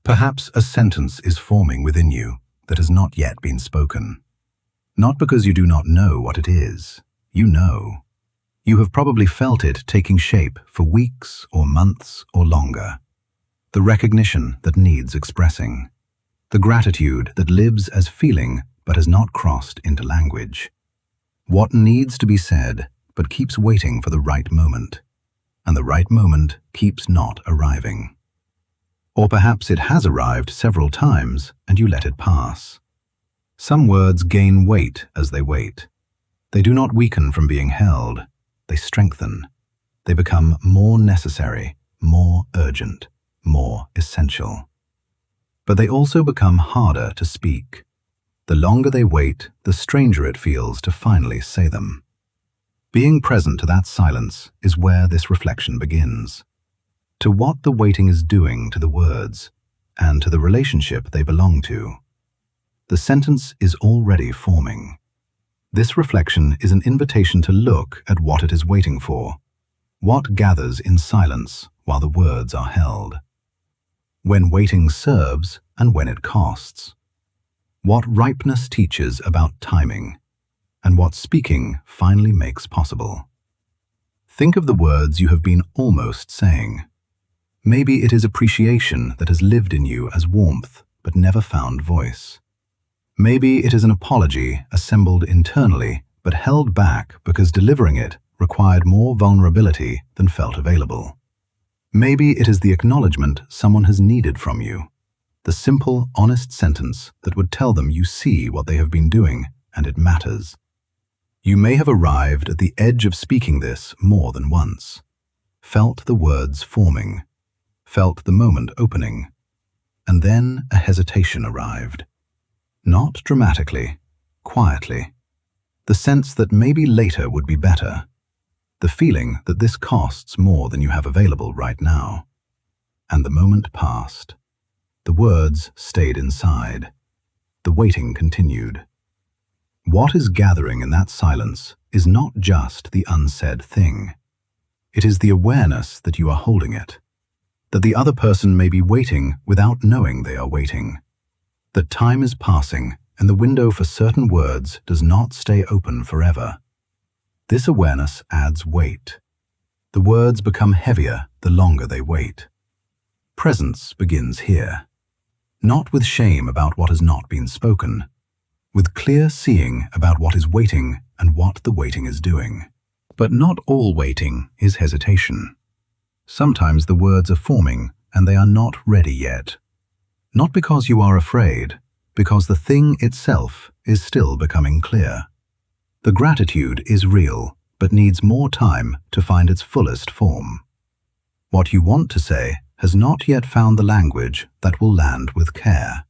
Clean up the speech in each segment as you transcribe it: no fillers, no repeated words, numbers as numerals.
Perhaps a sentence is forming within you that has not yet been spoken. Not because you do not know what it is. You know. You have probably felt it taking shape for weeks or months or longer. The recognition that needs expressing. The gratitude that lives as feeling but has not crossed into language. What needs to be said but keeps waiting for the right moment. And the right moment keeps not arriving. Or perhaps it has arrived several times and you let it pass. Some words gain weight as they wait. They do not weaken from being held. They strengthen. They become more necessary, more urgent, more essential. But they also become harder to speak. The longer they wait, the stranger it feels to finally say them. Being present to that silence is where this reflection begins. To what the waiting is doing to the words, and to the relationship they belong to. The sentence is already forming. This reflection is an invitation to look at what it is waiting for, what gathers in silence while the words are held. When waiting serves and when it costs. What ripeness teaches about timing, and what speaking finally makes possible. Think of the words you have been almost saying. Maybe it is appreciation that has lived in you as warmth but never found voice. Maybe it is an apology assembled internally but held back because delivering it required more vulnerability than felt available. Maybe it is the acknowledgement someone has needed from you, the simple, honest sentence that would tell them you see what they have been doing and it matters. You may have arrived at the edge of speaking this more than once, felt the words forming, felt the moment opening, and then a hesitation arrived. Not dramatically, quietly. The sense that maybe later would be better. The feeling that this costs more than you have available right now. And the moment passed. The words stayed inside. The waiting continued. What is gathering in that silence is not just the unsaid thing. It is the awareness that you are holding it. That the other person may be waiting without knowing they are waiting. That time is passing and the window for certain words does not stay open forever. This awareness adds weight. The words become heavier the longer they wait. Presence begins here. Not with shame about what has not been spoken, with clear seeing about what is waiting and what the waiting is doing. But not all waiting is hesitation. Sometimes the words are forming and they are not ready yet. Not because you are afraid, because the thing itself is still becoming clear. The gratitude is real, but needs more time to find its fullest form. What you want to say has not yet found the language that will land with care.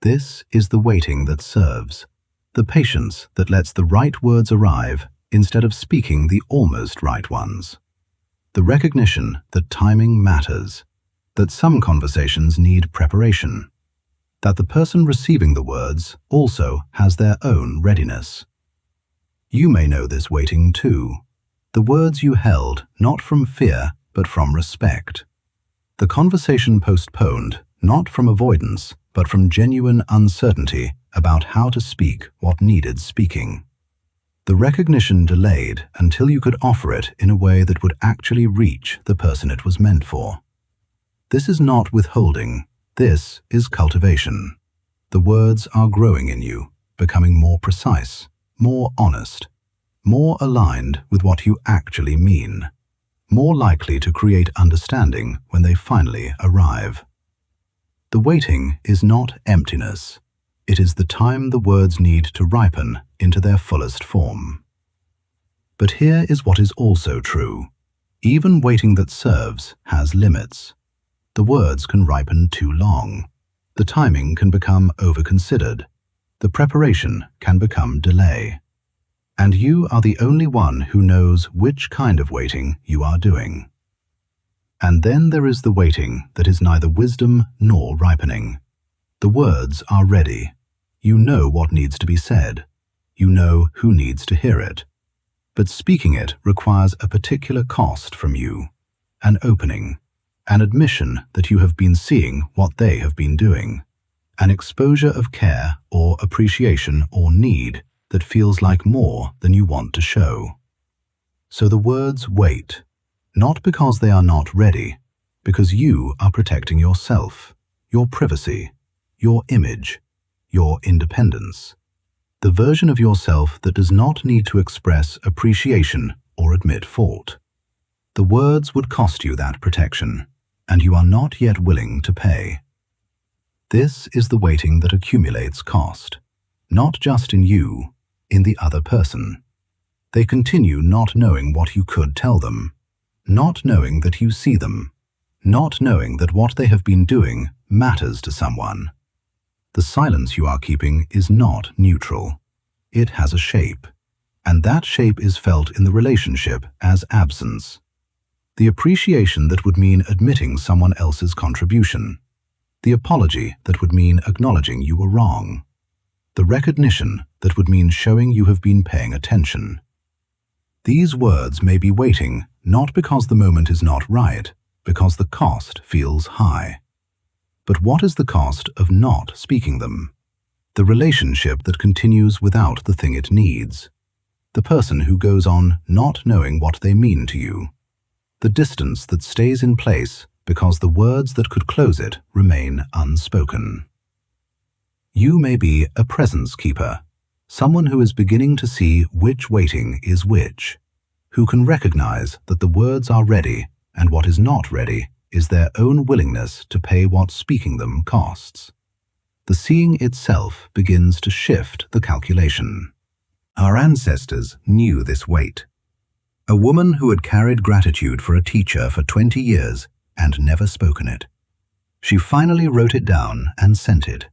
This is the waiting that serves, the patience that lets the right words arrive instead of speaking the almost right ones. The recognition that timing matters, that some conversations need preparation, that the person receiving the words also has their own readiness. You may know this waiting too, the words you held not from fear but from respect. The conversation postponed not from avoidance but from genuine uncertainty about how to speak what needed speaking. The recognition delayed until you could offer it in a way that would actually reach the person it was meant for. This is not withholding, this is cultivation. The words are growing in you, becoming more precise, more honest, more aligned with what you actually mean, more likely to create understanding when they finally arrive. The waiting is not emptiness. It is the time the words need to ripen into their fullest form. But here is what is also true. Even waiting that serves has limits. The words can ripen too long. The timing can become overconsidered. The preparation can become delay. And you are the only one who knows which kind of waiting you are doing. And then there is the waiting that is neither wisdom nor ripening. The words are ready. You know what needs to be said. You know who needs to hear it. But speaking it requires a particular cost from you, an opening, an admission that you have been seeing what they have been doing, an exposure of care or appreciation or need that feels like more than you want to show. So the words wait, not because they are not ready, because you are protecting yourself, your privacy, your image, your independence, the version of yourself that does not need to express appreciation or admit fault. The words would cost you that protection, and you are not yet willing to pay. This is the waiting that accumulates cost, not just in you, in the other person. They continue not knowing what you could tell them, not knowing that you see them, not knowing that what they have been doing matters to someone. The silence you are keeping is not neutral. It has a shape, and that shape is felt in the relationship as absence. The appreciation that would mean admitting someone else's contribution. The apology that would mean acknowledging you were wrong. The recognition that would mean showing you have been paying attention. These words may be waiting not because the moment is not right, because the cost feels high. But what is the cost of not speaking them? The relationship that continues without the thing it needs. The person who goes on not knowing what they mean to you. The distance that stays in place because the words that could close it remain unspoken. You may be a presence keeper, someone who is beginning to see which waiting is which, who can recognize that the words are ready and what is not ready is their own willingness to pay what speaking them costs. The seeing itself begins to shift the calculation. Our ancestors knew this weight. A woman who had carried gratitude for a teacher for 20 years and never spoken it. She finally wrote it down and sent it.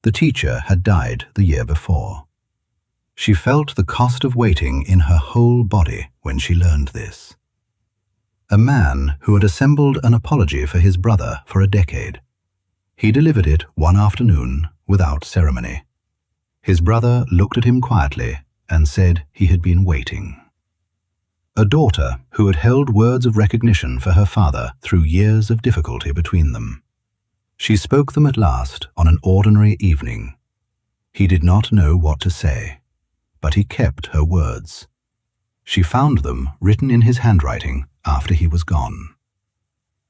The teacher had died the year before. She felt the cost of waiting in her whole body when she learned this. A man who had assembled an apology for his brother for a decade. He delivered it one afternoon without ceremony. His brother looked at him quietly and said he had been waiting. A daughter who had held words of recognition for her father through years of difficulty between them. She spoke them at last on an ordinary evening. He did not know what to say, but he kept her words. She found them written in his handwriting after he was gone.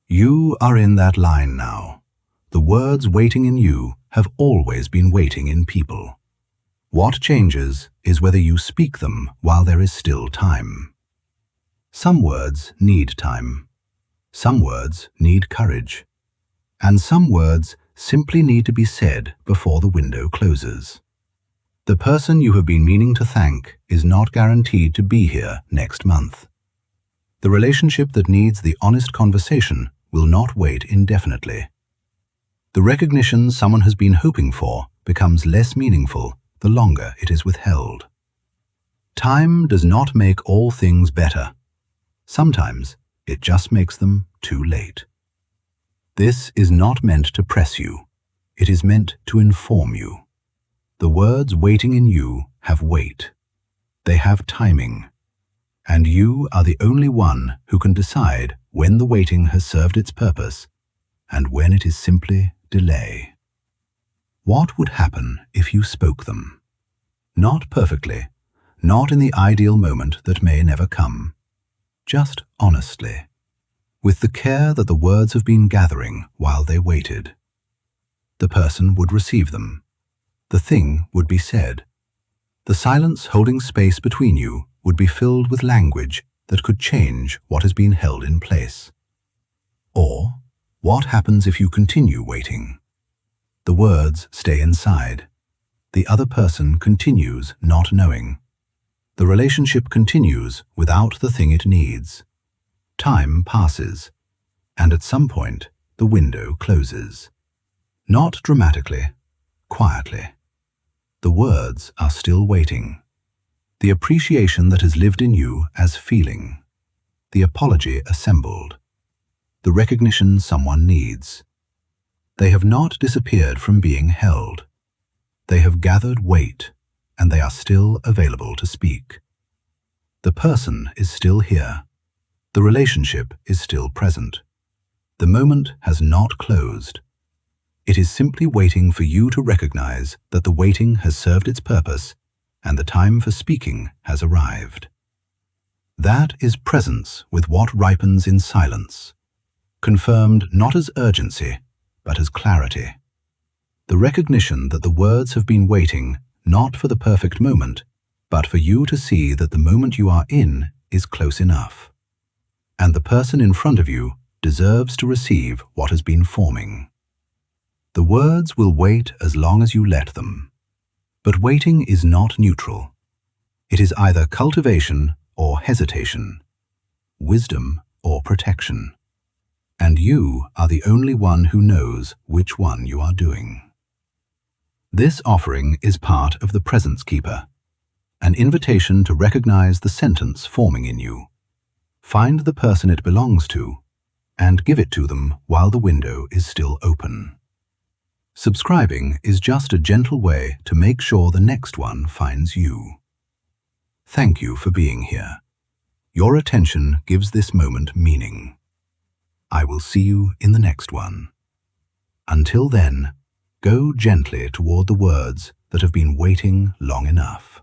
You are in that line now. The words waiting in you have always been waiting in people. What changes is whether you speak them while there is still time. Some words need time. Some words need courage. And some words simply need to be said before the window closes. The person you have been meaning to thank is not guaranteed to be here next month. The relationship that needs the honest conversation will not wait indefinitely. The recognition someone has been hoping for becomes less meaningful the longer it is withheld. Time does not make all things better. Sometimes it just makes them too late. This is not meant to press you. It is meant to inform you. The words waiting in you have weight. They have timing. And you are the only one who can decide when the waiting has served its purpose and when it is simply delay. What would happen if you spoke them? Not perfectly, not in the ideal moment that may never come. Just honestly, with the care that the words have been gathering while they waited. The person would receive them. The thing would be said. The silence holding space between you would be filled with language that could change what has been held in place. Or, what happens if you continue waiting? The words stay inside. The other person continues not knowing. The relationship continues without the thing it needs. Time passes, and at some point, the window closes. Not dramatically, quietly. The words are still waiting. The appreciation that has lived in you as feeling. The apology assembled. The recognition someone needs. They have not disappeared from being held. They have gathered weight, and they are still available to speak. The person is still here. The relationship is still present. The moment has not closed. It is simply waiting for you to recognize that the waiting has served its purpose and the time for speaking has arrived. That is presence with what ripens in silence, confirmed not as urgency, but as clarity. The recognition that the words have been waiting not for the perfect moment, but for you to see that the moment you are in is close enough. And the person in front of you deserves to receive what has been forming. The words will wait as long as you let them. But waiting is not neutral. It is either cultivation or hesitation, wisdom or protection. And you are the only one who knows which one you are doing. This offering is part of the Presence Keeper, an invitation to recognize the sentence forming in you. Find the person it belongs to and give it to them while the window is still open. Subscribing is just a gentle way to make sure the next one finds you. Thank you for being here. Your attention gives this moment meaning. I will see you in the next one. Until then, go gently toward the words that have been waiting long enough.